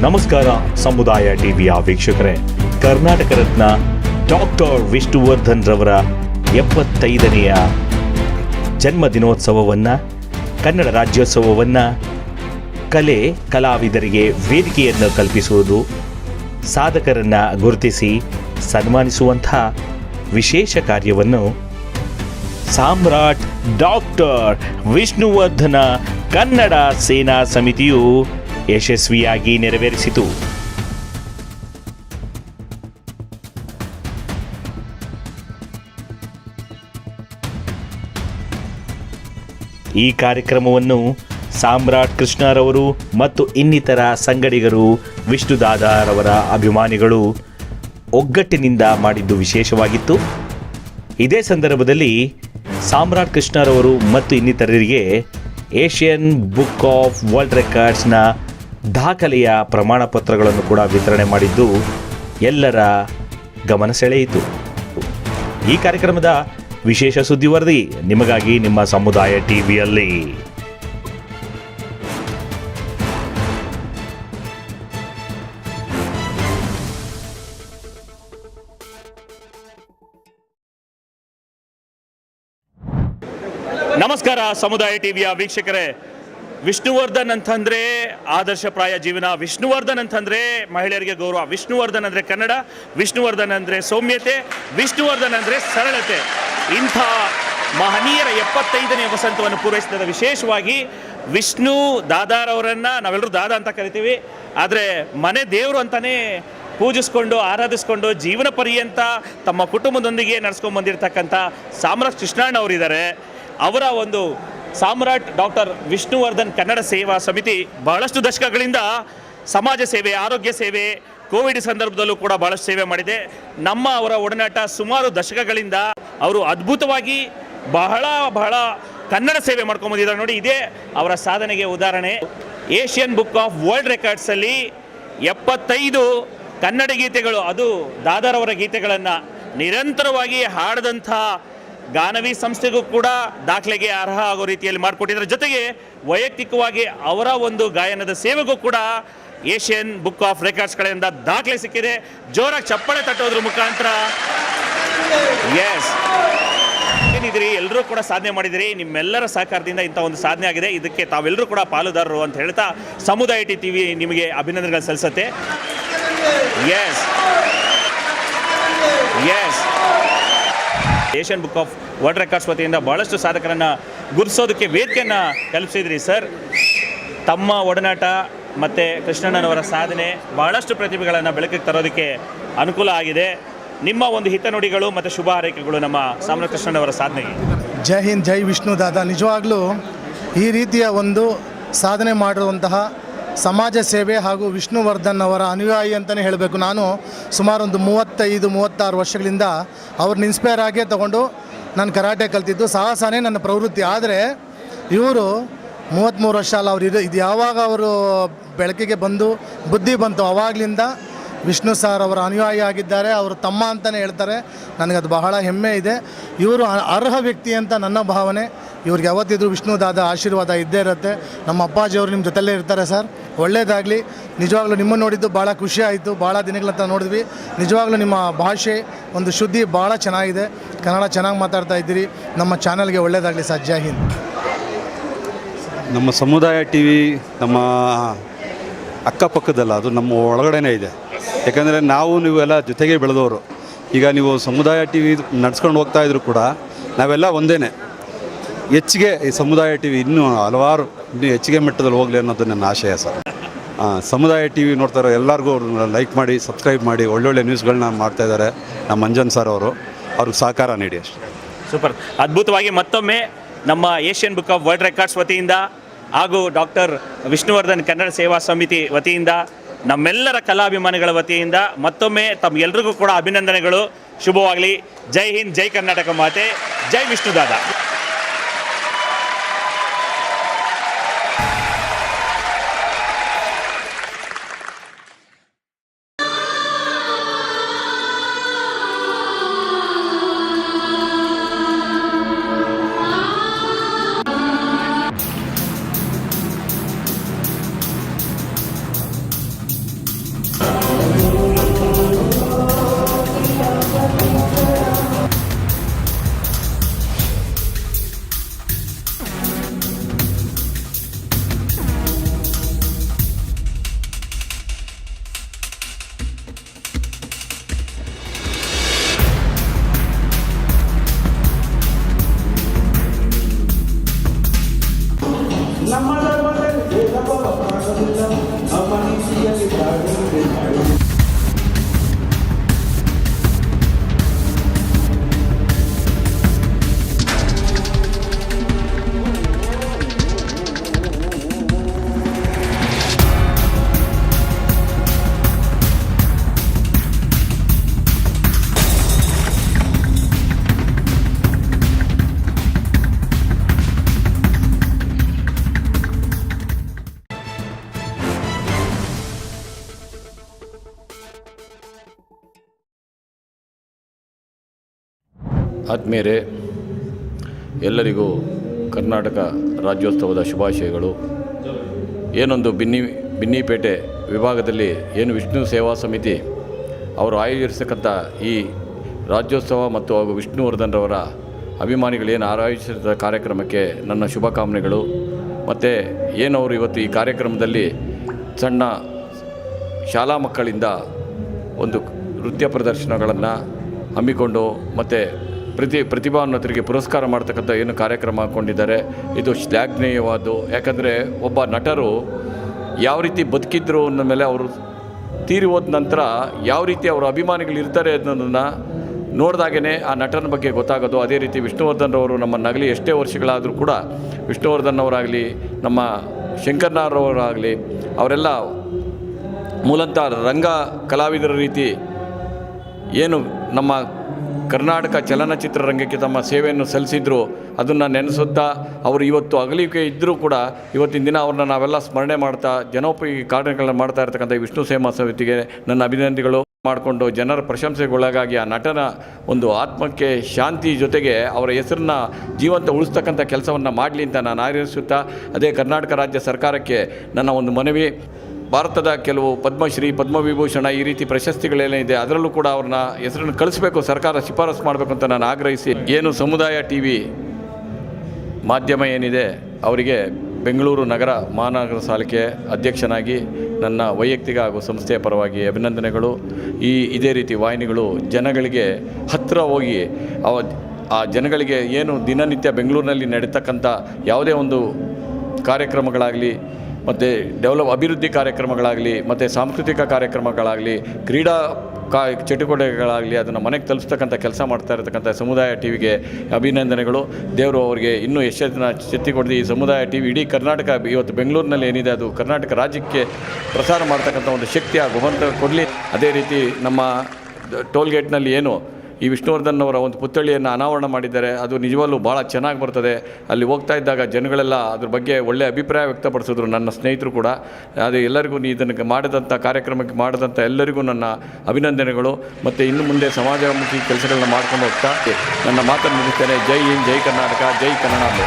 ನಮಸ್ಕಾರ ಸಮುದಾಯ ಟಿವಿಯ ವೀಕ್ಷಕರೇ, ಕರ್ನಾಟಕ ರತ್ನ ಡಾಕ್ಟರ್ ವಿಷ್ಣುವರ್ಧನ್ ರವರ 75ನೆಯ ಜನ್ಮ ದಿನೋತ್ಸವವನ್ನು, ಕನ್ನಡ ರಾಜ್ಯೋತ್ಸವವನ್ನು ಕಲೆ ಕಲಾವಿದರಿಗೆ ವೇದಿಕೆಯನ್ನು ಕಲ್ಪಿಸುವುದು, ಸಾಧಕರನ್ನು ಗುರುತಿಸಿ ಸನ್ಮಾನಿಸುವಂಥ ವಿಶೇಷ ಕಾರ್ಯವನ್ನು ಸಾಮ್ರಾಟ್ ಡಾಕ್ಟರ್ ವಿಷ್ಣುವರ್ಧನ ಕನ್ನಡ ಸೇನಾ ಸಮಿತಿಯು ಯಶಸ್ವಿಯಾಗಿ ನೆರವೇರಿಸಿತು. ಈ ಕಾರ್ಯಕ್ರಮವನ್ನು ಸಾಮ್ರಾಟ್ ಕೃಷ್ಣರವರು ಮತ್ತು ಇನ್ನಿತರ ಸಂಗಡಿಗರು, ವಿಷ್ಣುದಾದಾರವರ ಅಭಿಮಾನಿಗಳು ಒಗ್ಗಟ್ಟಿನಿಂದ ಮಾಡಿದ್ದು ವಿಶೇಷವಾಗಿತ್ತು. ಇದೇ ಸಂದರ್ಭದಲ್ಲಿ ಸಾಮ್ರಾಟ್ ಕೃಷ್ಣರವರು ಮತ್ತು ಇನ್ನಿತರರಿಗೆ ಏಷ್ಯನ್ ಬುಕ್ ಆಫ್ ವರ್ಲ್ಡ್ ರೆಕಾರ್ಡ್ಸ್ನ ದಾಖಲೆಯ ಪ್ರಮಾಣ ಪತ್ರಗಳನ್ನು ಕೂಡ ವಿತರಣೆ ಮಾಡಿದ್ದು ಎಲ್ಲರ ಗಮನ ಸೆಳೆಯಿತು. ಈ ಕಾರ್ಯಕ್ರಮದ ವಿಶೇಷ ಸುದ್ದಿ ವರದಿ ನಿಮಗಾಗಿ ನಿಮ್ಮ ಸಮುದಾಯ ಟಿವಿಯಲ್ಲಿ. ನಮಸ್ಕಾರ ಸಮುದಾಯ ಟಿವಿಯ ವೀಕ್ಷಕರೇ, ವಿಷ್ಣುವರ್ಧನ್ ಅಂತಂದರೆ ಆದರ್ಶಪ್ರಾಯ ಜೀವನ, ವಿಷ್ಣುವರ್ಧನ್ ಅಂತಂದರೆ ಮಹಿಳೆಯರಿಗೆ ಗೌರವ, ವಿಷ್ಣುವರ್ಧನ್ ಅಂದರೆ ಕನ್ನಡ, ವಿಷ್ಣುವರ್ಧನ್ ಅಂದರೆ ಸೌಮ್ಯತೆ, ವಿಷ್ಣುವರ್ಧನ್ ಅಂದರೆ ಸರಳತೆ. ಇಂಥ ಮಹನೀಯರ 75ನೇ ವಸಂತವನ್ನು ಪೂರೈಸಿದ ವಿಶೇಷವಾಗಿ ವಿಷ್ಣು ದಾದಾರವರನ್ನು ನಾವೆಲ್ಲರೂ ದಾದಾ ಅಂತ ಕರಿತೀವಿ, ಆದರೆ ಮನೆ ದೇವರು ಅಂತಲೇ ಪೂಜಿಸ್ಕೊಂಡು ಆರಾಧಿಸ್ಕೊಂಡು ಜೀವನ ಪರ್ಯಂತ ತಮ್ಮ ಕುಟುಂಬದೊಂದಿಗೆ ನಡೆಸ್ಕೊಂಡು ಬಂದಿರತಕ್ಕಂಥ ಸಾಮ್ರಾಟ್ ಕೃಷ್ಣಣ್ಣ ಅವರಿದ್ದಾರೆ. ಅವರ ಒಂದು ಸಾಮ್ರಾಟ್ ಡಾಕ್ಟರ್ ವಿಷ್ಣುವರ್ಧನ್ ಕನ್ನಡ ಸೇವಾ ಸಮಿತಿ ಬಹಳಷ್ಟು ದಶಕಗಳಿಂದ ಸಮಾಜ ಸೇವೆ, ಆರೋಗ್ಯ ಸೇವೆ, ಕೋವಿಡ್ ಸಂದರ್ಭದಲ್ಲೂ ಕೂಡ ಬಹಳಷ್ಟು ಸೇವೆ ಮಾಡಿದೆ. ನಮ್ಮ ಅವರ ಒಡನಾಟ ಸುಮಾರು ದಶಕಗಳಿಂದ ಅವರು ಅದ್ಭುತವಾಗಿ ಬಹಳ ಕನ್ನಡ ಸೇವೆ ಮಾಡ್ಕೊಂಬಂದಿದ್ದಾರೆ. ನೋಡಿ, ಇದೇ ಅವರ ಸಾಧನೆಗೆ ಉದಾಹರಣೆ. ಏಷ್ಯನ್ ಬುಕ್ ಆಫ್ ವರ್ಲ್ಡ್ ರೆಕಾರ್ಡ್ಸಲ್ಲಿ 75 ಕನ್ನಡ ಗೀತೆಗಳು, ಅದು ದಾದಾರವರ ಗೀತೆಗಳನ್ನು ನಿರಂತರವಾಗಿ ಹಾಡಿದಂಥ ಗಾನವಿ ಸಂಸ್ಥೆಗೂ ಕೂಡ ದಾಖಲೆಗೆ ಅರ್ಹ ಆಗೋ ರೀತಿಯಲ್ಲಿ ಮಾಡಿಕೊಟ್ಟಿದ್ದಾರೆ. ಜೊತೆಗೆ ವೈಯಕ್ತಿಕವಾಗಿ ಅವರ ಒಂದು ಗಾಯನದ ಸೇವೆಗೂ ಕೂಡ ಏಷ್ಯನ್ ಬುಕ್ ಆಫ್ ರೆಕಾರ್ಡ್ಸ್ಗಳಿಂದ ದಾಖಲೆ ಸಿಕ್ಕಿದೆ. ಜೋರಾಗಿ ಚಪ್ಪಾಳೆ ತಟ್ಟೋದ್ರ ಮುಖಾಂತರ ಏನಿದ್ರಿ, ಎಲ್ಲರೂ ಕೂಡ ಸಾಧನೆ ಮಾಡಿದಿರಿ. ನಿಮ್ಮೆಲ್ಲರ ಸಹಕಾರದಿಂದ ಇಂಥ ಒಂದು ಸಾಧನೆ ಆಗಿದೆ. ಇದಕ್ಕೆ ತಾವೆಲ್ಲರೂ ಕೂಡ ಪಾಲುದಾರರು ಅಂತ ಹೇಳ್ತಾ ಸಮುದಾಯ ಟಿವಿ ನಿಮಗೆ ಅಭಿನಂದನೆಗಳು ಸಲ್ಲಿಸುತ್ತೆ. Asian book of world records ವತಿಯಿಂದ ಬಹಳಷ್ಟು ಸಾಧಕರನ್ನು ಗುರುತಿಸೋದಕ್ಕೆ ವೇದಿಕೆಯನ್ನು ಕಲ್ಪಿಸಿದ್ರಿ ಸರ್. ತಮ್ಮ ಒಡನಾಟ ಮತ್ತು ಕೃಷ್ಣಣ್ಣನವರ ಸಾಧನೆ ಬಹಳಷ್ಟು ಪ್ರತಿಭೆಗಳನ್ನು ಬೆಳಕಿಗೆ ತರೋದಕ್ಕೆ ಅನುಕೂಲ ಆಗಿದೆ. ನಿಮ್ಮ ಒಂದು ಹಿತನುಡಿಗಳು ಮತ್ತು ಶುಭ ಹಾರೈಕೆಗಳು ನಮ್ಮ ಸಾಮ್ರಾಟ್ ಕೃಷ್ಣಣ್ಣವರ ಸಾಧನೆಗೆ. ಜೈ ಹಿಂದ್, ಜೈ ವಿಷ್ಣು ದಾದಾ. ನಿಜವಾಗ್ಲೂ ಈ ರೀತಿಯ ಒಂದು ಸಾಧನೆ ಮಾಡಿರುವಂತಹ ಸಮಾಜ ಸೇವೆ ಹಾಗೂ ವಿಷ್ಣುವರ್ಧನ್ ಅವರ ಅನುಯಾಯಿ ಅಂತಲೇ ಹೇಳಬೇಕು. ನಾನು ಸುಮಾರು ಒಂದು 35-36 ವರ್ಷಗಳಿಂದ ಅವ್ರನ್ನ ಇನ್ಸ್ಪೈರ್ ಆಗೇ ತೊಗೊಂಡು ನಾನು ಕರಾಟೆ ಕಲ್ತಿದ್ದು. ಸಾಹಸನೇ ನನ್ನ ಪ್ರವೃತ್ತಿ. ಆದರೆ ಇವರು 33 ವರ್ಷ ಅಲ್ಲ, ಇದು ಯಾವಾಗ ಅವರು ಬೆಳಕಿಗೆ ಬಂದು ಬುದ್ಧಿ ಬಂತು ಆವಾಗಲಿಂದ ವಿಷ್ಣು ಸಾರ್ ಅವರ ಅನುಯಾಯಿ ಆಗಿದ್ದಾರೆ. ಅವರು ತಮ್ಮ ಅಂತಲೇ ಹೇಳ್ತಾರೆ. ನನಗದು ಬಹಳ ಹೆಮ್ಮೆ ಇದೆ. ಇವರು ಅರ್ಹ ವ್ಯಕ್ತಿ ಅಂತ ನನ್ನ ಭಾವನೆ. ಇವ್ರಿಗೆ ಯಾವತ್ತಿದ್ರೂ ವಿಷ್ಣು ದಾದ ಆಶೀರ್ವಾದ ಇದ್ದೇ ಇರುತ್ತೆ. ನಮ್ಮ ಅಪ್ಪಾಜಿಯವರು ನಿಮ್ಮ ಜೊತೆಲ್ಲೇ ಇರ್ತಾರೆ ಸರ್. ಒಳ್ಳೆಯದಾಗಲಿ. ನಿಜವಾಗ್ಲೂ ನಿಮ್ಮನ್ನು ನೋಡಿದ್ದು ಭಾಳ ಖುಷಿ ಆಯಿತು. ಭಾಳ ದಿನಗಳಂತ ನೋಡಿದ್ವಿ. ನಿಜವಾಗ್ಲೂ ನಿಮ್ಮ ಭಾಷೆ ಒಂದು ಶುದ್ಧಿ ಭಾಳ ಚೆನ್ನಾಗಿದೆ. ಕನ್ನಡ ಚೆನ್ನಾಗಿ ಮಾತಾಡ್ತಾ ಇದ್ದೀರಿ. ನಮ್ಮ ಚಾನಲ್ಗೆ ಒಳ್ಳೆಯದಾಗಲಿ ಸರ್. ಜೈ ಹಿಂದ್. ನಮ್ಮ ಸಮುದಾಯ ಟಿ ವಿ ನಮ್ಮ ಅಕ್ಕಪಕ್ಕದಲ್ಲ, ಅದು ನಮ್ಮ ಒಳಗಡೆನೇ ಇದೆ. ಯಾಕಂದರೆ ನೀವೆಲ್ಲ ಜೊತೆಗೆ ಬೆಳೆದವರು. ಈಗ ನೀವು ಸಮುದಾಯ ಟಿ ವಿ ನಡ್ಸ್ಕೊಂಡು ಹೋಗ್ತಾಯಿದ್ರು ಕೂಡ ನಾವೆಲ್ಲ ಒಂದೇ. ಹೆಚ್ಚಿಗೆ ಈ ಸಮುದಾಯ ಟಿ ವಿ ಇನ್ನೂ ಹೆಚ್ಚಿಗೆ ಮಟ್ಟದಲ್ಲಿ ಹೋಗಲಿ ಅನ್ನೋದು ನನ್ನ ಆಶಯ ಸರ್. ಸಮುದಾಯ ಟಿ ವಿ ನೋಡ್ತಾರೆ ಎಲ್ಲರಿಗೂ ಲೈಕ್ ಮಾಡಿ, ಸಬ್ಸ್ಕ್ರೈಬ್ ಮಾಡಿ. ಒಳ್ಳೊಳ್ಳೆ ನ್ಯೂಸ್ಗಳನ್ನ ಮಾಡ್ತಾಯಿದ್ದಾರೆ ನಮ್ಮ ಮಂಜನ್ ಸರ್ ಅವರು. ಅವ್ರಿಗೆ ಸಹಕಾರ ನೀಡಿ ಅಷ್ಟೇ. ಸೂಪರ್. ಅದ್ಭುತವಾಗಿ ಮತ್ತೊಮ್ಮೆ ನಮ್ಮ Asian book of world records ವತಿಯಿಂದ ಹಾಗೂ ಡಾಕ್ಟರ್ ವಿಷ್ಣುವರ್ಧನ್ ಕನ್ನಡ ಸೇವಾ ಸಮಿತಿ ವತಿಯಿಂದ, ನಮ್ಮೆಲ್ಲರ ಕಲಾಭಿಮಾನಿಗಳ ವತಿಯಿಂದ ಮತ್ತೊಮ್ಮೆ ತಮ್ಗೆಲ್ರಿಗೂ ಕೂಡ ಅಭಿನಂದನೆಗಳು. ಶುಭವಾಗಲಿ. ಜೈ ಹಿಂದ್, ಜೈ ಕರ್ನಾಟಕ ಮಾತೆ, ಜೈ ವಿಷ್ಣುದಾದ. ಆತ್ಮೀಯರೇ, ಎಲ್ಲರಿಗೂ ಕರ್ನಾಟಕ ರಾಜ್ಯೋತ್ಸವದ ಶುಭಾಶಯಗಳು. ಏನೊಂದು ಬಿನ್ನಿಪೇಟೆ ವಿಭಾಗದಲ್ಲಿ ಏನು ವಿಷ್ಣು ಸೇವಾ ಸಮಿತಿ ಅವರು ಆಯೋಜಿಸತಕ್ಕಂಥ ಈ ರಾಜ್ಯೋತ್ಸವ ಮತ್ತು ಹಾಗೂ ವಿಷ್ಣುವರ್ಧನ್ರವರ ಅಭಿಮಾನಿಗಳೇನು ಆಯೋಜಿಸಿದ ಕಾರ್ಯಕ್ರಮಕ್ಕೆ ನನ್ನ ಶುಭಕಾಮನೆಗಳು. ಮತ್ತು ಏನವರು ಇವತ್ತು ಈ ಕಾರ್ಯಕ್ರಮದಲ್ಲಿ ಸಣ್ಣ ಶಾಲಾ ಮಕ್ಕಳಿಂದ ಒಂದು ನೃತ್ಯ ಪ್ರದರ್ಶನಗಳನ್ನು ಹಮ್ಮಿಕೊಂಡು ಮತ್ತು ಪ್ರತಿಭಾನ್ವಿತರಿಗೆ ಪುರಸ್ಕಾರ ಮಾಡ್ತಕ್ಕಂಥ ಏನು ಕಾರ್ಯಕ್ರಮ ಹಾಕ್ಕೊಂಡಿದ್ದಾರೆ, ಇದು ಶ್ಲಾಘನೀಯವಾದ್ದು. ಯಾಕಂದರೆ ಒಬ್ಬ ನಟರು ಯಾವ ರೀತಿ ಬದುಕಿದ್ರು ಅನ್ನೋ ಮೇಲೆ ಅವರು ತೀರಿ ಹೋದ ನಂತರ ಯಾವ ರೀತಿ ಅವರ ಅಭಿಮಾನಿಗಳು ಇರ್ತಾರೆ ಅನ್ನೋದನ್ನು ನೋಡಿದಾಗೇ ಆ ನಟನ ಬಗ್ಗೆ ಗೊತ್ತಾಗೋದು. ಅದೇ ರೀತಿ ವಿಷ್ಣುವರ್ಧನ್ರವರು ನಮ್ಮ ನಗಲಿ ಎಷ್ಟೇ ವರ್ಷಗಳಾದರೂ ಕೂಡ ವಿಷ್ಣುವರ್ಧನ್ ಅವರಾಗಲಿ, ನಮ್ಮ ಶಂಕರ್ನಾರವರಾಗಲಿ, ಅವರೆಲ್ಲ ಮೂಲತಃ ರಂಗ ಕಲಾವಿದರ ರೀತಿ ಏನು ನಮ್ಮ ಕರ್ನಾಟಕ ಚಲನಚಿತ್ರ ರಂಗಕ್ಕೆ ತಮ್ಮ ಸೇವೆಯನ್ನು ಸಲ್ಲಿಸಿದ್ರು. ಅದನ್ನು ನೆನೆಸುತ್ತಾ ಅವರು ಇವತ್ತು ಅಗಲಿಕೆ ಇದ್ದರೂ ಕೂಡ ಇವತ್ತಿನ ದಿನ ಅವ್ರನ್ನ ನಾವೆಲ್ಲ ಸ್ಮರಣೆ ಮಾಡ್ತಾ ಜನೋಪಯೋಗಿ ಕಾರ್ಯಗಳನ್ನು ಮಾಡ್ತಾ ಇರ್ತಕ್ಕಂಥ ಈ ವಿಷ್ಣು ಸೇವಾ ಸಮಿತಿಗೆ ನನ್ನ ಅಭಿನಂದನೆಗಳು ಮಾಡಿಕೊಂಡು ಜನರ ಪ್ರಶಂಸೆಗೊಳಗಾಗಿ ಆ ನಟನ ಒಂದು ಆತ್ಮಕ್ಕೆ ಶಾಂತಿ ಜೊತೆಗೆ ಅವರ ಹೆಸರನ್ನ ಜೀವಂತ ಉಳಿಸ್ತಕ್ಕಂಥ ಕೆಲಸವನ್ನು ಮಾಡಲಿ ಅಂತ ನಾನು ಆಶಿಸುತ್ತಾ, ಅದೇ ಕರ್ನಾಟಕ ರಾಜ್ಯ ಸರ್ಕಾರಕ್ಕೆ ನನ್ನ ಒಂದು ಮನವಿ, ಭಾರತದ ಕೆಲವು ಪದ್ಮಶ್ರೀ, ಪದ್ಮವಿಭೂಷಣ ಈ ರೀತಿ ಪ್ರಶಸ್ತಿಗಳೇನಿದೆ ಅದರಲ್ಲೂ ಕೂಡ ಅವ್ರನ್ನ ಹೆಸರನ್ನು ಕಳಿಸ್ಬೇಕು, ಸರ್ಕಾರ ಶಿಫಾರಸು ಮಾಡಬೇಕು ಅಂತ ನಾನು ಆಗ್ರಹಿಸಿ, ಏನು ಸಮುದಾಯ ಟಿ.ವಿ. ಮಾಧ್ಯಮ ಏನಿದೆ ಅವರಿಗೆ ಬೆಂಗಳೂರು ನಗರ ಮಹಾನಗರ ಪಾಲಿಕೆ ಅಧ್ಯಕ್ಷನಾಗಿ ನನ್ನ ವೈಯಕ್ತಿಕ ಹಾಗೂ ಸಂಸ್ಥೆಯ ಪರವಾಗಿ ಅಭಿನಂದನೆಗಳು. ಇದೇ ರೀತಿ ವಾಹಿನಿಗಳು ಜನಗಳಿಗೆ ಹತ್ತಿರ ಹೋಗಿ ಆ ಜನಗಳಿಗೆ ಏನು ದಿನನಿತ್ಯ ಬೆಂಗಳೂರಿನಲ್ಲಿ ನಡೀತಕ್ಕಂಥ ಯಾವುದೇ ಒಂದು ಕಾರ್ಯಕ್ರಮಗಳಾಗಲಿ, ಮತ್ತು ಅಭಿವೃದ್ಧಿ ಕಾರ್ಯಕ್ರಮಗಳಾಗಲಿ, ಮತ್ತು ಸಾಂಸ್ಕೃತಿಕ ಕಾರ್ಯಕ್ರಮಗಳಾಗಲಿ, ಕ್ರೀಡಾ ಚಟುವಟಿಕೆಗಳಾಗಲಿ ಅದನ್ನು ಮನೆಗೆ ತಲುಪಿಸ್ತಕ್ಕಂಥ ಕೆಲಸ ಮಾಡ್ತಾ ಇರತಕ್ಕಂಥ ಸಮುದಾಯ ಟಿ.ವಿಗೆ ಅಭಿನಂದನೆಗಳು. ದೇವರು ಅವರಿಗೆ ಇನ್ನೂ ಯಶಸ್ಸನ್ನು ಶಕ್ತಿ ಕೊಡಲಿ. ಈ ಸಮುದಾಯ ಟಿ.ವಿ ಇಡೀ ಕರ್ನಾಟಕ ಇವತ್ತು ಬೆಂಗಳೂರಿನಲ್ಲಿ ಏನಿದೆ ಅದು ಕರ್ನಾಟಕ ರಾಜ್ಯಕ್ಕೆ ಪ್ರಸಾರ ಮಾಡ್ತಕ್ಕಂಥ ಒಂದು ಶಕ್ತಿ ಆ ಭಗವಂತ ಕೊಡಲಿ. ಅದೇ ರೀತಿ ನಮ್ಮ ಟೋಲ್ಗೇಟ್ನಲ್ಲಿ ಏನು ಈ ವಿಷ್ಣುವರ್ಧನ್ ಅವರ ಒಂದು ಪುತ್ಥಳಿಯನ್ನು ಅನಾವರಣ ಮಾಡಿದ್ದಾರೆ, ಅದು ನಿಜವಾಗ್ಲೂ ಭಾಳ ಚೆನ್ನಾಗಿ ಬರ್ತದೆ. ಅಲ್ಲಿ ಹೋಗ್ತಾ ಇದ್ದಾಗ ಜನಗಳೆಲ್ಲ ಅದ್ರ ಬಗ್ಗೆ ಒಳ್ಳೆಯ ಅಭಿಪ್ರಾಯ ವ್ಯಕ್ತಪಡಿಸಿದ್ರು, ನನ್ನ ಸ್ನೇಹಿತರು ಕೂಡ. ಅದು ಎಲ್ಲರಿಗೂ ಇದನ್ನು ಮಾಡಿದಂಥ ಕಾರ್ಯಕ್ರಮಕ್ಕೆ ಮಾಡಿದಂಥ ಎಲ್ಲರಿಗೂ ನನ್ನ ಅಭಿನಂದನೆಗಳು. ಮತ್ತು ಇನ್ನು ಮುಂದೆ ಸಮಾಜಮುಖಿ ಕೆಲಸಗಳನ್ನ ಮಾಡ್ಕೊಂಡು ಹೋಗ್ತಾ ನನ್ನ ಮಾತನ್ನು ಮುಗಿಸ್ತೇನೆ. ಜೈ ಹಿಂದ್, ಜೈ ಕರ್ನಾಟಕ, ಜೈ ಕನ್ನಡ.